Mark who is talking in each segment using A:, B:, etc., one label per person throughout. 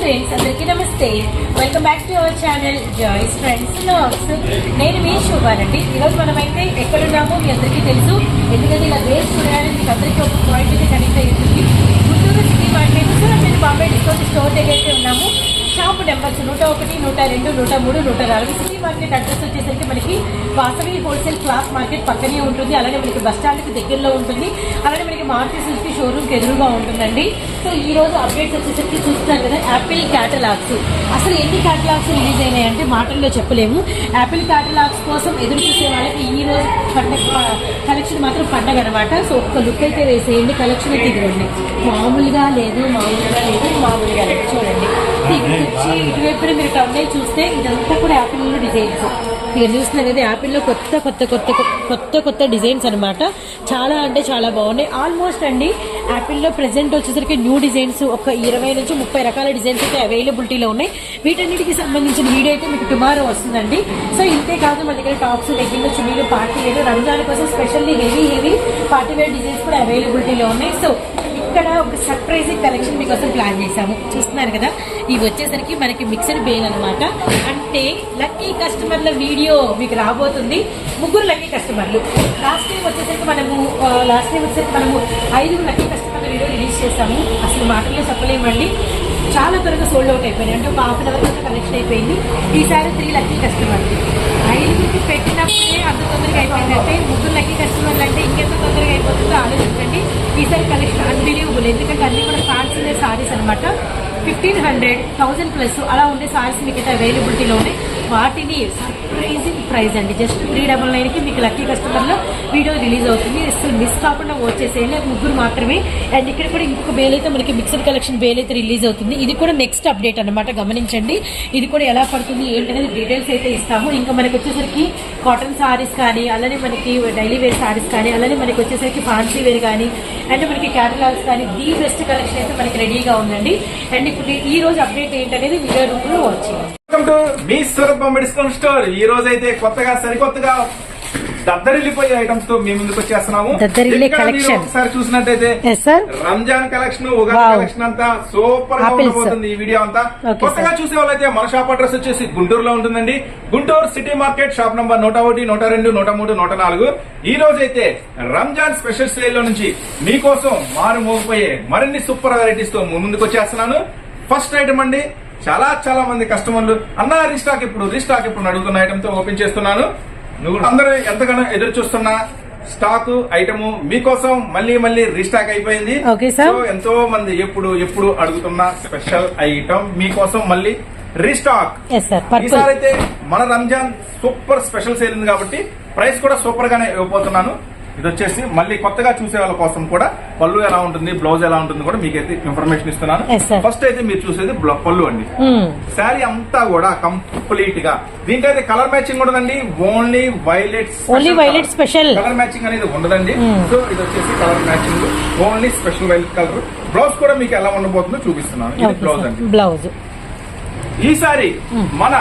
A: Friends, అందరికీ నమస్తే. Welcome back to our channel Joy's friends vlogs. నేను మీ శోభానండి. ఈరోజు మనమైతే ఎక్కడున్నామో మీ అందరికీ తెలుసు. ఎందుకంటే ఇలా వేసి చూడడానికి మీకు అందరికీ ఒక పాయింట్ అయితే కనెక్ట్ అయ్యింది. గుంటూరు సిటీ మార్కెట్ నేను బాంబే డిస్కౌంట్ స్టోర్ దగ్గర అయితే ఉన్నాము. Shop numbers 101, 102, 103, 104. City market address వచ్చేసరికి మనకి వాసవి హోల్సేల్ క్లాత్ మార్కెట్ పక్కనే ఉంటుంది. అలానే మనకి బస్ స్టాండ్కి దగ్గరలో ఉంటుంది. అలానే మనకి మారుతి సుజుకి షోరూమ్కి ఎదురుగా ఉంటుందండి. సో ఈ రోజు అప్డేట్స్ వచ్చేసరికి చూస్తున్నారు కదా, యాపిల్ క్యాటలాగ్స్. అసలు ఎన్ని క్యాటలాగ్స్ రిలీజ్ అయినాయంటే మాటల్లో చెప్పలేము. యాపిల్ క్యాటలాగ్స్ కోసం ఎదురు చూసే వాళ్ళకి ఈ రోజు పండగ కలెక్షన్ మాత్రం పండగ అనమాట. సో ఒక్క లుక్ అయితే వేసేయండి. కలెక్షన్ అయితే ఇదిగోండి. మామూలుగా లేదు, మామూలుగా లేదు. చూడండి, వచ్చి ఇటువైపున మీరు టౌన్ చూస్తే ఇదంతా కూడా యాపిల్లో డిజైన్స్. మీరు చూస్తున్నారు కదా, యాపిల్లో కొత్త డిజైన్స్ అనమాట. చాలా అంటే చాలా బాగున్నాయి. ఆల్మోస్ట్ అండి యాపిల్లో ప్రెసెంట్ వచ్చేసరికి న్యూ డిజైన్స్ ఒక 20 నుంచి 30 రకాల డిజైన్స్ అయితే అవైలబిలిటీలో ఉన్నాయి. వీటన్నిటికి సంబంధించిన వీడియో అయితే మీకు టుమారో వస్తుందండి. సో ఇంతే కాదు, మన దగ్గర టాప్స్, లెగ్గిన్లు, చున్నీలు, పార్టీ వేర్, రంజాన్ కోసం specially heavy party wear designs కూడా అవైలబిలిటీలో ఉన్నాయి. సో ఇక్కడ ఒక సర్ప్రైజింగ్ కలెక్షన్ మీకోసం ప్లాన్ చేశాము. చూస్తున్నారు కదా, ఇవి వచ్చేసరికి మనకి మిక్సర్ బేల్ అనమాట. అంటే లక్కీ కస్టమర్ల వీడియో మీకు రాబోతుంది. 3 లక్కీ కస్టమర్లు. లాస్ట్ టైం వచ్చేసరికి మనము 5 లక్కీ కస్టమర్ల వీడియో రిలీజ్ చేస్తాము. అసలు మాటల్లో చెప్పలేమండి, చాలా త్వరగా సోల్డ్ అవుట్ అయిపోయింది. అంటే ఒక హాఫ్ అన్ అవర్ దాకా కలెక్షన్ అయిపోయింది. ఈసారి 3 లక్కీ కస్టమర్లు. 5 పెట్టినప్పుడే అంత తొందరగా అయిపోయిందంటే 3 లక్కీ కస్టమర్లు అంటే ఇంకెంత తొందరగా అయిపోతుందో ఆలోచించండి. ఈసారి కలెక్షన్ అన్బిలీవబుల్. ఎందుకంటే అన్ని కూడా ఫ్యాన్సీ సారీస్ అనమాట. 1500, 1000+ అలా ఉండే సారీస్ మీకైతే అవైలబిలిటీలో ఉన్నాయి. వాటిని సర్ప్రైజింగ్ ప్రైస్ అండి, జస్ట్ 399కి మీకు లక్కీ కస్టమర్లో వీడియో రిలీజ్ అవుతుంది. అసలు మిస్ కాకుండా వచ్చేసేయండి. 3 మాత్రమే. అండ్ ఇక్కడ కూడా ఇంకొక బేల్ అయితే మనకి మిక్సర్ కలెక్షన్ బేల్ అయితే రిలీజ్ అవుతుంది. ఇది కూడా నెక్స్ట్ అప్డేట్ అనమాట, గమనించండి. ఇది కూడా ఎలా పడుతుంది ఏంటనేది డీటెయిల్స్ అయితే ఇస్తాము. ఇంకా మనకి వచ్చేసరికి కాటన్ సారీస్ కానీ, అలానే మనకి డైలీ వేర్ సారీస్ కానీ, అలానే మనకి వచ్చేసరికి ఫ్యాన్సీ వేర్ కానీ, అండ్ మనకి క్యాటలాగ్స్ కానీ, ది బెస్ట్ కలెక్షన్ అయితే మనకి రెడీగా ఉందండి. అండ్ ఇప్పుడు ఈ రోజు అప్డేట్ ఏంటనేది వీడియో రూపంలో వచ్చింది.
B: Welcome to me Surat Bombay discount store. ఈ రోజు అయితే సరికొత్తగా దద్దరిల్లిపోయే ఐటమ్స్ తో మేము ముందుకు వచ్చేస్తున్నాము. ఒకసారి చూసినట్టయితే రంజాన్ కలెక్షన్, ఉగాది కలెక్షన్ అంతా సూపర్ గా ఉండబోతుంది ఈ వీడియో అంతా. కొత్తగా చూసే వాళ్ళైతే మన షాప్ అడ్రస్ వచ్చేసి గుంటూరులో ఉంటుందండి. Guntur city market, shop number 101, 102, 103, 104. ఈ రోజు అయితే రంజాన్ స్పెషల్ సేల్ లో నుంచి మీకోసం మారు మోగిపోయే మరిన్ని సూపర్ వెరైటీస్ తో ముందుకు వచ్చేస్తున్నాను. ఫస్ట్ ఐటమ్ అండి, చాలా మంది కస్టమర్లు అన్న రీస్టాక్ ఇప్పుడు అడుగుతున్న ఐటమ్ తో ఓపెన్ చేస్తున్నాను. నువ్వు అందరూ ఎంతగానో ఎదురు చూస్తున్న స్టాక్ ఐటమ్ మీకోసం మళ్ళీ రీస్టాక్ అయిపోయింది. సో ఎంతో మంది ఎప్పుడు అడుగుతున్న స్పెషల్ ఐటమ్ మీకోసం మళ్ళీ రీస్టాక్. ఈసారి అయితే మన రంజాన్ సూపర్ స్పెషల్ సేల్ ఉంది కాబట్టి ప్రైస్ కూడా సూపర్ గానే ఇవ్వబోతున్నాను. ఇది వచ్చేసి మళ్ళీ కొత్తగా చూసే వాళ్ళ కోసం కూడా పళ్ళు ఎలా ఉంటుంది, బ్లౌజ్ ఎలా ఉంటుంది కూడా మీకైతే ఇన్ఫర్మేషన్ ఇస్తున్నాను. ఫస్ట్ అయితే మీరు చూసేది పళ్ళు అండి. శారీ అంతా కూడా కంప్లీట్ గా దీంట్లో అయితే కలర్ మ్యాచింగ్ ఉండదండి. Only violet special colour matching అనేది ఉండదండి. సో ఇది వచ్చేసి colour matching, only special violet colour. Blouse కూడా మీకు ఎలా ఉండబోతుందో చూపిస్తున్నాను. ఇది బ్లౌజ్ అండి. బ్లౌజ్ ఈసారి మన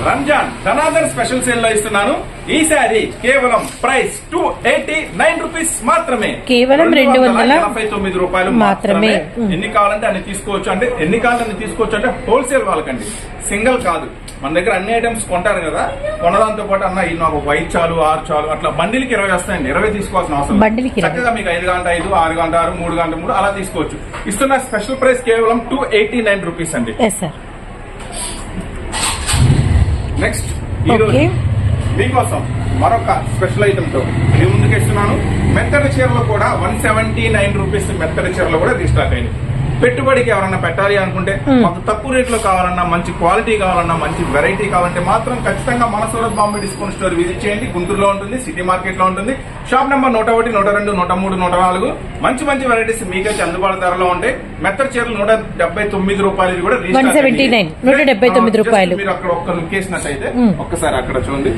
B: రంజాన్ ధనాధన్ స్పెషల్ సేల్ లో ఇస్తున్నాను. ఈ సారీ కేవలం ప్రైస్ 289 రూపీస్ మాత్రమే, కేవలం 289 రూపాయలు మాత్రమే. ఎన్ని కావాలంటే అన్ని తీసుకోవచ్చు. అంటే హోల్సేల్ వాళ్ళకండి, సింగిల్ కాదు. మన దగ్గర అన్ని ఐటమ్స్ కొంటారు కదా, కొనదాంతో పాటు అన్న ఇది నాకు 5 చాలు 6 చాలు అట్లా బండిల్కి 20 వస్తాయండి. 20 తీసుకోవాల్సిన అవసరం. చక్కగా మీకు 5 గంట 5, 6 గంట 6, 3 గంట 3 అలా తీసుకోవచ్చు. ఇస్తున్న స్పెషల్ ప్రైస్ కేవలం 289 రూపీస్ అండి. నెక్స్ట్ ఈ రోజు మీకోసం మరొక స్పెషల్ ఐటమ్ తో మీ ముందుకు ఇస్తున్నాను. మెత్తడి చీరలు కూడా 179 రూపీస్ మెత్తడి చీరలు కూడా రీస్టాక్ అయింది. పెట్టుబడికి ఎవరన్నా పెట్టాలి అనుకుంటే, మాకు తక్కువ రేట్లో కావాలన్నా, మంచి క్వాలిటీ కావాలన్నా, మంచి వెరైటీ కావాలంటే మాత్రం ఖచ్చితంగా మన Surat Bombay discount store visit చేయండి. గుంటూరులో ఉంటుంది, సిటీ మార్కెట్ లో ఉంటుంది. Shop number 101, 102, 103, 104. మంచి వెరైటీస్ మీకైతే అందుబాటు ధరలో ఉంటాయి. మెత్తడి చీరలు 179 రూపాయలు కూడా మీరు అక్కడ ఒక్క లుక్ వేసినట్టయితే ఒక్కసారి అక్కడ చూడండి.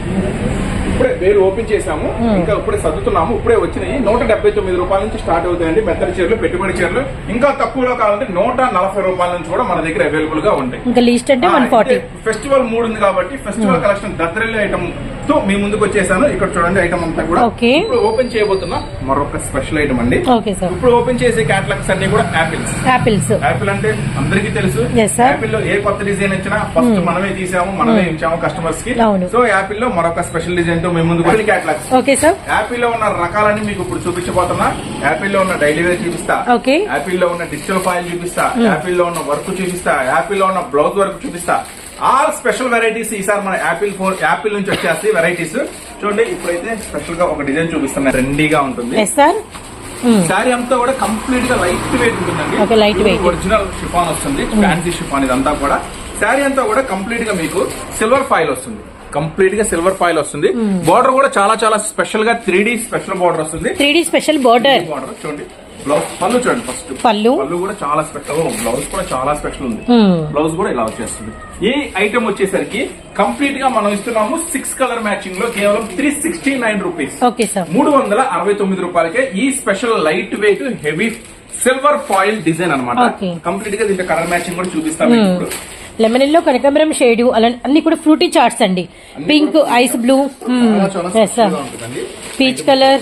B: ఇప్పుడే వేలు ఓపెన్ చేసాము, ఇంకా ఇప్పుడే సర్దుతున్నాము. ఇప్పుడే వచ్చినాయి. 179 రూపాయల నుంచి స్టార్ట్ అవుతాయండి మెత్తడి చీరలు, పెట్టుబడి చీరలు. ఇంకా తక్కువలో కావాలంటే 140 రూపాయల నుంచి కూడా మన దగ్గర అవైలబుల్ గా ఉంటాయి. ఫెస్టివల్ మూడ్ ఉంది కాబట్టి ఫెస్టివల్ కలెక్షన్ దద్దరిల్లే ఐటమ్ తో మీ ముందుకు వచ్చేసాను. ఇక్కడ చూడండి ఐటమ్ అంతా కూడా
A: ఓకే.
B: ఇప్పుడు ఓపెన్ చేయబోతున్నా మరొక స్పెషల్ ఐటమ్ అండి.
A: Okay sir.
B: ఇప్పుడు ఓపెన్ చేసే క్యాటలాగ్స్ అన్ని కూడా యాపిల్స్. యాపిల్ అంటే అందరికీ తెలుసు. యాపిల్ లో ఏ కొత్త డిజైన్ వచ్చినా ఫస్ట్ మనమే తీసాము, మనమే ఇచ్చాము కస్టమర్స్ కి. సో యాపిల్ లో మరొక స్పెషల్ డిజైన్ తో మేము ముందుకు క్యాటలాగ్స్.
A: Okay sir.
B: యాపిల్ లో ఉన్న రకాలన్నీ మీకు ఇప్పుడు చూపించబోతున్నా. యాపిల్ లో ఉన్న డైలీ వేర్ చూపిస్తా, యాపిల్ లో ఉన్న డిజిటల్ ఫైల్ చూపిస్తా, యాపిల్ లో ఉన్న వర్క్ చూపిస్తా, యాపిల్ లో ఉన్న బ్లౌజ్ వర్క్ చూపిస్తా. ఆల్ స్పెషల్ వెరైటీస్ ఈసారి మన యాపిల్ నుంచి వచ్చేస్తాయి వెరైటీస్. చూడండి ఇప్పుడైతే స్పెషల్ గా ఒక డిజైన్ చూపిస్తున్నా, ట్రెండీగా ఉంటుంది. శారీ అంతా కూడా కంప్లీట్ గా లైట్ వెయిట్ ఉంటుందండి. ఒరిజినల్ షిఫాన్ వస్తుంది, ఫ్యాన్సీ షిఫాన్ ఇదంతా కూడా. శారీ అంతా కూడా కంప్లీట్ గా మీకు సిల్వర్ ఫాయిల్ వస్తుంది. కంప్లీట్ గా సిల్వర్ ఫాయిల్ వస్తుంది. బార్డర్ కూడా చాలా చాలా స్పెషల్ గా 3D స్పెషల్ బార్డర్ వస్తుంది. 3D స్పెషల్ బార్డర్ చూడండి. బ్లౌజ్ పళ్ళు చూడండి, ఫస్ట్ పళ్ళు కూడా చాలా స్పెషల్, బ్లౌజ్ కూడా చాలా స్పెషల్ ఉంది. బ్లౌజ్ కూడా ఇలా వచ్చేస్తుంది. ఈ ఐటమ్ వచ్చేసరికి కంప్లీట్ గా మనం ఇస్తున్నాము 6 కలర్ మ్యాచింగ్ లో కేవలం 369 రూపీస్, 369 రూపాయలకే ఈ special light weight heavy silver foil design అన్నమాట. కంప్లీట్ గా దీంట్లో కలర్ మ్యాచింగ్ కూడా చూపిస్తాము ఇప్పుడు.
A: లెమన్ ఎల్లో, కనకాంబరం షేడ్, అలా అన్ని కూడా ఫ్రూటీ చార్ట్స్ అండి. Pink, ice blue, peach colour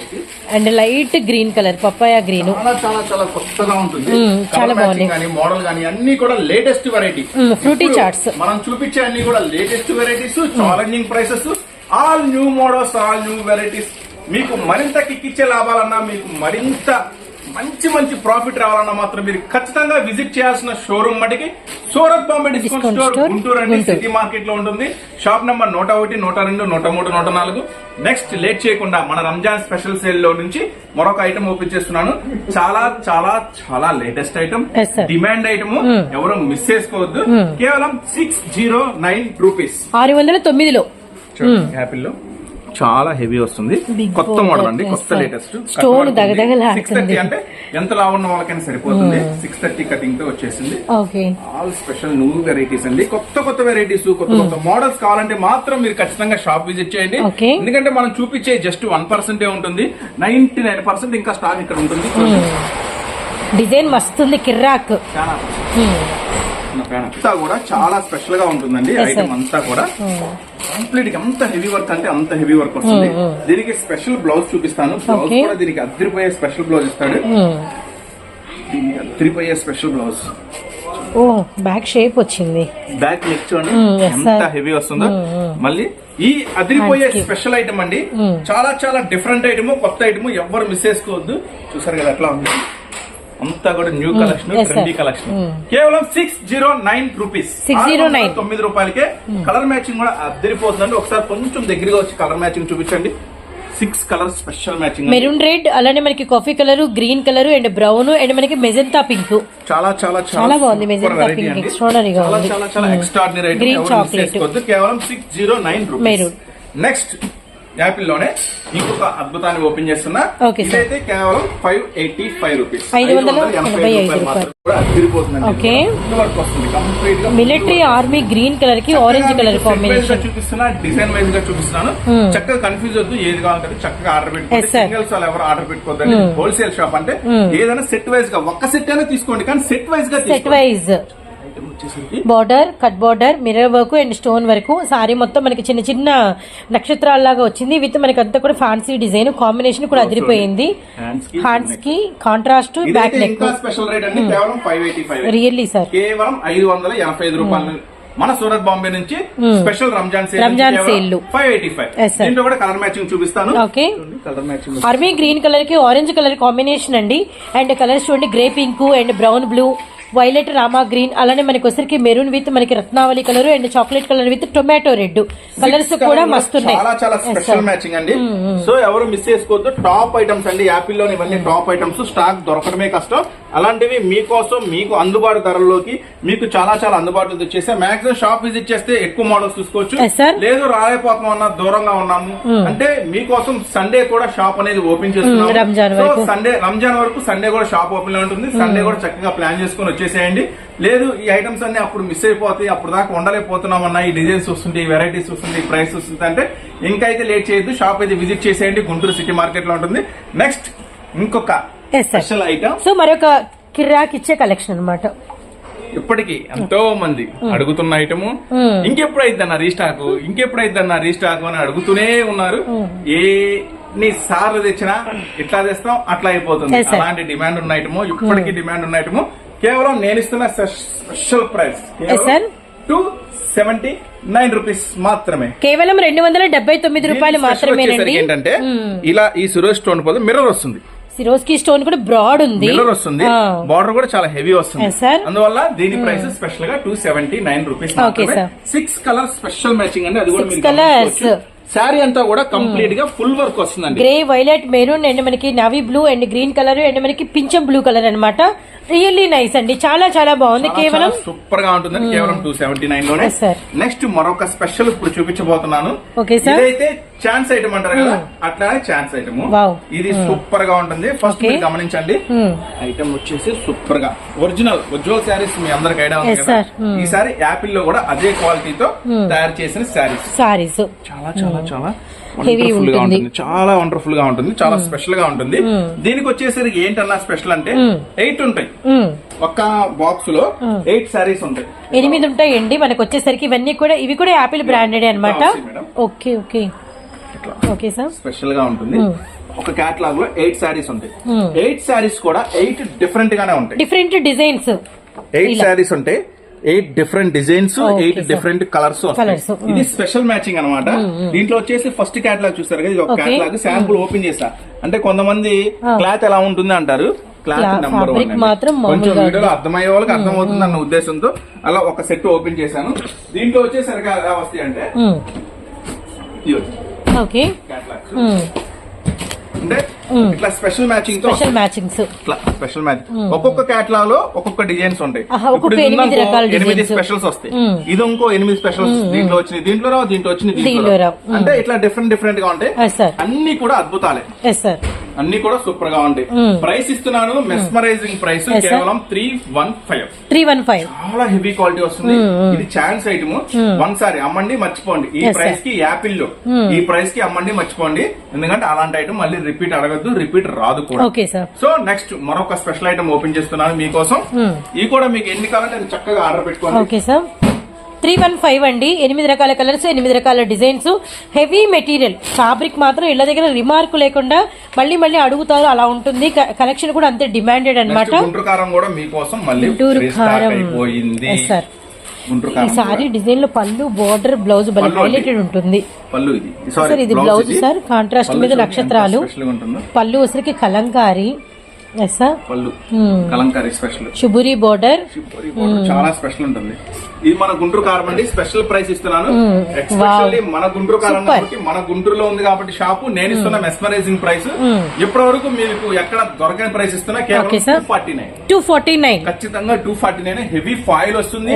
A: and light green colour, papaya green.
B: చాలా చాలా కొత్తగా ఉంటుంది. చాలా బాగుంది. మోడల్ గానీ అన్ని కూడా లేటెస్ట్ వెరైటీ
A: ఫ్రూటీ చార్ట్స్.
B: మనం చూపించే అన్ని కూడా latest varieties, challenging prices, all new models, all new varieties. మీకు మరింత కిక్కిచ్చే లాభాలన్నా, మీకు మరింత మంచి మంచి ప్రాఫిట్ రావాలన్నా మాత్రం మీరు ఖచ్చితంగా విజిట్ చేయాల్సిన షోరూమ్ మటుకి సూరత్ బాంబే డిస్కౌంట్ స్టోర్ గుంటూరు అండి, సిటీ మార్కెట్ లో ఉంటుంది. Shop number 101, 102, 103, 104. నెక్స్ట్ లేట్ చేయకుండా మన రంజాన్ స్పెషల్ సేల్ లో నుంచి మరొక ఐటమ్ ఓపెన్ చేస్తున్నాను. చాలా చాలా చాలా లేటెస్ట్ ఐటమ్, డిమాండ్ ఐటమ్, ఎవరు మిస్ చేసుకోవద్దు. కేవలం 609 రూపీస్, 609లో యాపిల్ లో చాలా హెవీ వస్తుంది. కొత్త మోడల్ అండి, కొత్త లేటెస్ట్. 630 అంటే ఎంత లావు ఉన్న వాళ్ళకైనా సరిపోతుంది. 630 కటింగ్ తో వచ్చేసింది. ఆల్ స్పెషల్ న్యూ వెరైటీస్ అండి. కొత్త కొత్త వెరైటీస్, కొత్త కొత్త మోడల్స్ కావాలంటే మాత్రం మీరు ఖచ్చితంగా షాప్ విజిట్ చేయండి. ఎందుకంటే మనం చూపించే జస్ట్ 1% ఉంటుంది, 99% ఇంకా స్టాక్ ఇక్కడ ఉంటుంది.
A: డిజైన్ మస్తుంది, కిర్రాక్.
B: అంతా కూడా చాలా స్పెషల్ గా ఉంటుందండి. ఐటమ్ అంతా కూడా కంప్లీట్ గా అంత హెవీ వర్క్ అంటే అంత హెవీ వర్క్ వస్తుంది. దీనికి స్పెషల్ బ్లౌజ్ చూపిస్తాను. బ్లౌజ్ కూడా దీనికి అద్దరిపోయే స్పెషల్ బ్లౌజ్ ఇస్తాడు. దీనికి అద్దరిపోయే స్పెషల్ బ్లౌజ్.
A: బ్యాక్ షేప్ వచ్చింది,
B: బ్యాక్ నెక్ చూడండి ఎంత హెవీ వస్తుందో. మళ్ళీ ఈ అదిరిపోయే స్పెషల్ ఐటమ్ అండి. చాలా చాలా డిఫరెంట్ ఐటమ్, కొత్త ఐటమ్, ఎవరు మిస్ చేసుకోవద్దు. చూసారు కదా ఎట్లా ఉంది, అంతా కూడా న్యూ కలెక్షన్, ట్రెండీ కలెక్షన్. కేవలం 609 రూపీస్, 609 రూపాయలకే. కలర్ మ్యాచింగ్ కూడా అద్దరిపోతుందండి. ఒకసారి కొంచెం దగ్గరగా వచ్చి కలర్ మ్యాచింగ్ చూపించండి. 6 colour special matching, maroon red, అలానే మనకి coffee colour, green colour and brown and మనకి మెజెంటా పింక్. చాలా చాలా చాలా బాగుంది. మెజెంటా పింక్ ఎక్స్ట్రాడనరీగా ఉంది, చాలా చాలా ఎక్స్ట్రాడనరీ ఐటమ్. గ్రీన్ చాక్లెట్ కేవలం 609 రూపీస్. నెక్స్ట్ యాపిల్ లోనే ఇంకొక అద్భుతాన్ని ఓపెన్ చేస్తున్నా. ఇదైతే కేవలం 585 రూపీస్, 585 రూపాయలు.
A: మిలిటరీ ఆర్మీ గ్రీన్ కలర్ కి ఆరెంజ్ కలర్ కాంబినేషన్
B: చూపిస్తున్నా. డిజైన్ వైజ్ గా చూపిస్తున్నాను. చక్కగా కన్ఫ్యూజ్ వద్దు, ఏది కావాలంటే చక్కగా ఆర్డర్ పెట్టుకోండి. సింగిల్స్ వాళ్ళు ఎవరు ఆర్డర్ పెట్టుకోవద్దండి. హోల్సేల్ షాప్ అంటే ఏదైనా సెట్ వైజ్ గా ఒక్క సెట్ అయినా తీసుకోండి, కానీ సెట్ వైజ్ గా
A: set wise. Border, cut border, mirror work and stone వరకు. సారీ మొత్తం మనకి చిన్న చిన్న నక్షత్రాల్లాగా వచ్చింది. విత్ మనకి అంతా కూడా ఫ్యాన్సీ డిజైన్ కాంబినేషన్ కూడా అదిరిపోయింది. హ్యాండ్స్ కి contrast, back neck.
B: Special rate అండి, కేవలం 585.
A: రియల్లీ సార్,
B: కేవలం 585 రూపాయలు. మన సూరత్ బాంబే నుంచి స్పెషల్ రంజాన్ సేల్ 585. దీంట్లో కూడా కలర్ మ్యాచింగ్ చూపిస్తాను. Colour matching
A: army green colour కి ఆరెంజ్ కలర్ కాంబినేషన్ అండి. అండ్ కలర్స్ చూడండి, grey pink and brown blue, violet, రామా గ్రీన్, అలానే మనకి వచ్చరికి మెరూన్ విత్ మనకి Ratnavali colour and chocolate colour with tomato red colours కూడా మస్తున్నాయి.
B: చాలా చాలా స్పెషల్ మ్యాచింగ్ అండి. సో ఎవరు మిస్ చేసుకోవద్దు. టాప్ ఐటమ్స్ అండి, యాపిల్ లోని ఇవన్నీ టాప్ ఐటమ్స్. స్టాక్ దొరకడమే కష్టం. అలాంటివి మీకోసం, మీకు అందుబాటు ధరల్లోకి, మీకు చాలా చాలా అందుబాటులో తెచ్చేస్తే మాక్సిమం షాప్ విజిట్ చేస్తే ఎక్కువ మోడల్స్ చూసుకోవచ్చు. లేదు రాలేకపోతున్నాం అన్న, దూరంగా ఉన్నాము అంటే మీకోసం సండే కూడా షాప్ అనేది ఓపెన్ చేస్తున్నాం. రంజాన్ వరకు సండే కూడా షాప్ ఓపెన్ లో ఉంటుంది. సండే కూడా చక్కగా ప్లాన్ చేసుకుని వచ్చేసేయండి. లేదు ఈ ఐటమ్స్ అన్ని అప్పుడు మిస్ అయిపోతాయి, అప్పుడు దాకా ఉండలేకపోతున్నామన్నా, ఈ డిజైన్స్ వస్తుంటే, ఈ వెరైటీస్ వస్తుంటే, ఈ ప్రైస్ వస్తుంది అంటే ఇంకైతే లేట్ చేయొద్దు. షాప్ అయితే విజిట్ చేసేయండి. గుంటూరు సిటీ మార్కెట్ లో ఉంటుంది. నెక్స్ట్ ఇంకొక స్పెషల్ ఐటమ్.
A: సో మరొక కిరాక్ ఇచ్చే కలెక్షన్ అన్నమాట.
B: ఇప్పటికి ఎంతో మంది అడుగుతున్న ఐటము ఇంకెప్పుడు అయిద్దన్న రీస్టాక్ అని అడుగుతూనే ఉన్నారు. ఎన్ని సార్లు తెచ్చినా ఇట్లా తెస్తాం అట్లా అయిపోతుంది. అలాంటి డిమాండ్ ఉన్న ఐటము, ఇప్పటికీ డిమాండ్ ఉన్న ఐటము. కేవలం నేను ఇస్తున్న స్పెషల్ ప్రైస్ 279 రూపీస్ మాత్రమే,
A: కేవలం 279 రూపాయలు మాత్రమే.
B: ఏంటంటే ఇలా ఈ సురేష్ స్టోన్ పోతే మిర్రర్ వస్తుంది,
A: సిరోస్కి స్టోన్ కూడా బ్రాడ్ ఉంది,
B: మిర్రర్ వస్తుంది, బార్డర్ కూడా చాలా హెవీ వస్తుంది. అందువల్ల దీని ప్రైస్ స్పెషల్ గా 279 రూపీస్ మాత్రమే. 6 కలర్ స్పెషల్ మ్యాచింగ్ అండి, అది కూడా శారీ అంతా కూడా కంప్లీట్ గా ఫుల్ వర్క్ వస్తుందండి.
A: గ్రే, వైలెట్, మెరూన్ అండ్ మనకి navy blue and green colour and మనకి పింఛం బ్లూ కలర్ అన్నమాట. రియల్లీ నైస్ అండి, చాలా చాలా బాగుంది. కేవలం
B: సూపర్ గా ఉంటుంది. కేవలం 279 లోనే. నెక్స్ట్ మరొక స్పెషల్ ఇప్పుడు చూపించబోతున్నాను. ఇదైతే ఛాన్స్ ఐటమ్ అంటారు కదా, అట్లానే ఛాన్స్ ఐటమ్. ఇది సూపర్ గా ఉంటుంది. ఫస్ట్ మీరు గమనించండి, ఐటమ్ వచ్చేసి సూపర్ గా ఒరిజినల్ ఉజ్వల్ శారీస్ మీ అందరికి ఐడియా ఉంది కదా. ఈసారి యాపిల్ లో కూడా అదే క్వాలిటీతో తయారు చేసిన శారీస్ చాలా చాలా చాలా వండర్ఫుల్ గా ఉంటుంది, చాలా వండర్ఫుల్ గా ఉంటుంది, చాలా స్పెషల్ గా ఉంటుంది. దీనికి వచ్చేసరికి ఏంటన్నా స్పెషల్ అంటే 8 ఉంటాయి ఒక్క బాక్స్ లో, 8 శారీస్ ఉంటాయి.
A: 8 ఉంటాయండి మనకు వచ్చేసరికి. ఇవి కూడా యాపిల్ బ్రాండెడ్ అన్నమాట. Okay okay okay sir,
B: special గా ఉంటుంది. ఒక కేటలాగ్ లో 8 శారీస్ ఉంటాయి. 8 శారీస్ కూడా 8 డిఫరెంట్ గానే ఉంటాయి, డిఫరెంట్
A: డిజైన్స్.
B: 8 శారీస్ ఉంటాయి, 8 డిఫరెంట్ డిజైన్స్, 8 డిఫరెంట్ కలర్స్. ఇది స్పెషల్ మ్యాచింగ్ అన్నమాట. దీంట్లో వచ్చేసి ఫస్ట్ కేటలాగ్ చూస్తారు కదా, ఇది ఒక కేటలాగ్ శాంపుల్ ఓపెన్ చేస్తా. అంటే కొంతమంది క్లాత్ ఎలా ఉంటుంది అంటారు, క్లాత్ నెంబర్ 1 కొంచెం వీడియోలో అర్థమయ్యే వాళ్ళకి అర్థమవుతుంది అన్న ఉద్దేశంతో అలా ఒక సెట్ ఓపెన్ చేశాను. దీంట్లో వచ్చేసరికి ఎలా వస్తాయి అంటే అంటే ఇట్లా స్పెషల్ మ్యాచింగ్ తో స్పెషల్ మ్యాచింగ్ ఒక్కొక్క కేటలాగ్ లో ఒక్కొక్క డిజైన్స్ ఉంటాయి. ఇప్పుడు 8 స్పెషల్స్ వస్తాయి, ఇది ఇంకో 8 స్పెషల్స్ దీంట్లో వచ్చినాయి, దీంట్లో రావు, దీంట్లో వచ్చినాయి, దీంట్లో అంటే ఇట్లా డిఫరెంట్ డిఫరెంట్ గా ఉంటాయి. అన్ని కూడా అద్భుతాలే, అన్ని కూడా సూపర్ గా ఉంటాయి. ప్రైస్ ఇస్తున్నాను మెస్మరైజింగ్ ప్రైస్ కేవలం 315. చాలా హెవీ క్వాలిటీ వస్తుంది. ఇది ఛాన్స్ ఐటమ్. ఒకసారి అమ్మండి మర్చిపోండి, ఈ ప్రైస్ కి యాపిల్ లో ఈ ప్రైస్ కి అమ్మండి మర్చిపోండి. ఎందుకంటే అలాంటి ఐటమ్ మళ్ళీ రిపీట్ అడగద్దు, రిపీట్ రాదు కూడా. సో నెక్స్ట్ మరొక స్పెషల్ ఐటమ్ ఓపెన్ చేస్తున్నాను మీకోసం. ఇవి కూడా మీకు ఎన్ని కావాలంటే అది చక్కగా ఆర్డర్ పెట్టుకోండి.
A: 315 అండి. 8 రకాల కలర్స్, 8 రకాల డిజైన్స్, హెవీ మెటీరియల్. ఫ్యాబ్రిక్ మాత్రం ఇళ్ళ దగ్గర రిమార్క్ లేకుండా మళ్ళీ మళ్ళీ అడుగుతారు, అలా ఉంటుంది. కలెక్షన్ కూడా అంతే డిమాండెడ్ అనమాట.
B: గుంటూరు కారం కూడా మీకోసం మళ్ళీ అయిపోయింది.
A: ఈ సారీ డిజైన్ లో పళ్ళు, బోర్డర్, బ్లౌజ్ హైలైటెడ్ ఉంటుంది.
B: పళ్ళు
A: ఇది బ్లౌజ్ సార్, కాంట్రాస్ట్ మీద నక్షత్రాలు. పళ్ళు వచ్చరికి కలంకారీ,
B: పళ్ళు కలంకారీ స్పెషల్,
A: శుభురి బోర్డర్
B: చాలా స్పెషల్ ఉంటుంది. ఇది మన గుంటూరు కారం అండి. స్పెషల్ ప్రైస్ ఇస్తున్నాను. ఎస్పెషల్లీ మన గుంటూరు కారం కాబట్టి, మన గుంటూరులో ఉంది కాబట్టి షాపు, నేను ఇస్తున్న మెస్మరైజింగ్ ప్రైస్. ఇప్పటి వరకు మీకు ఎక్కడ దొరకని ప్రైస్ ఇస్తున్నా, కేవలం 249. ఖచ్చితంగా 249. హెవీ ఫాయిల్ వస్తుంది,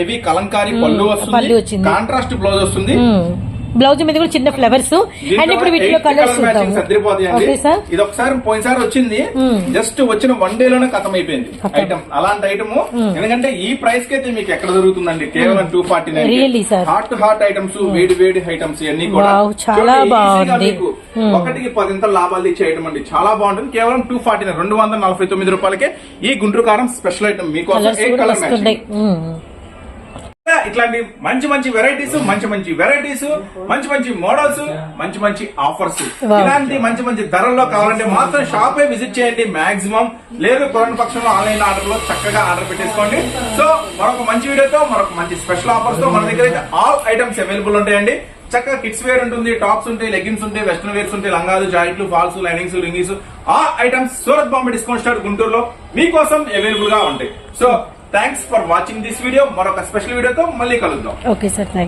B: హెవీ కలంకారీ పళ్ళు వస్తుంది, కాంట్రాస్ట్ బ్లౌజ్ వస్తుంది.
A: బ్లౌజ్ మీద కూడా చిన్న ఫ్లవర్స్. అండ్ ఇప్పుడు వీటిలో కలర్స్
B: ఇది ఒకసారి పోయినసారి వచ్చింది, జస్ట్ వచ్చిన 1 డే లోనే ఖతం అయిపోయింది ఐటమ్. అలాంటి ఐటమ్ ఎందుకంటే ఈ ప్రైస్ కి అయితే మీకు ఎక్కడ దొరుకుతుందండి, కేవలం 249. హాట్ ఐటమ్స్, వేడి వేడి ఐటమ్స్ ఇవన్నీ కూడా
A: చాలా బాగుంది.
B: ఒకటికి 10 లాభాలు ఇచ్చే ఐటమ్ అండి, చాలా బాగుంటుంది. కేవలం 249, 249 రూపాయలకే ఈ గుంటూరు కారం స్పెషల్ ఐటమ్ మీకోసం. 8 కలర్ మ్యాచింగ్. ఇట్లాంటి మంచి మంచి వెరైటీస్, మంచి మంచి మోడల్స్, మంచి ఆఫర్స్, ఇలాంటి మంచి ధరల్లో కావాలంటే మాత్రం షాపే విజిట్ చేయండి మాక్సిమం. లేదు కొరని పక్షంలో ఆన్లైన్ ఆర్డర్ లో చక్కగా ఆర్డర్ పెట్టేసుకోండి. సో మరొక మంచి వీడియోతో, మరొక మంచి స్పెషల్ ఆఫర్స్ తో మన దగ్గర అయితే ఆల్ ఐటమ్స్ అవైలబుల్ ఉంటాయండి. చక్కగా కిడ్స్ వేర్ ఉంటుంది, టాప్స్ ఉంటాయి, లెగిన్స్ ఉంటాయి, వెస్టర్న్ వేర్స్ ఉంటాయి, లంగాలు, జాయింట్లు, ఫాల్స్, లైనింగ్స్, రింగిస్, ఆ items Surat Bombay discount store గుంటూరులో మీకోసం అవైలబుల్ గా ఉంటాయి. So thanks for watching this video. మరొక స్పెషల్ వీడియోతో మళ్ళీ కలుద్దాం.
A: Okay sir, thanks.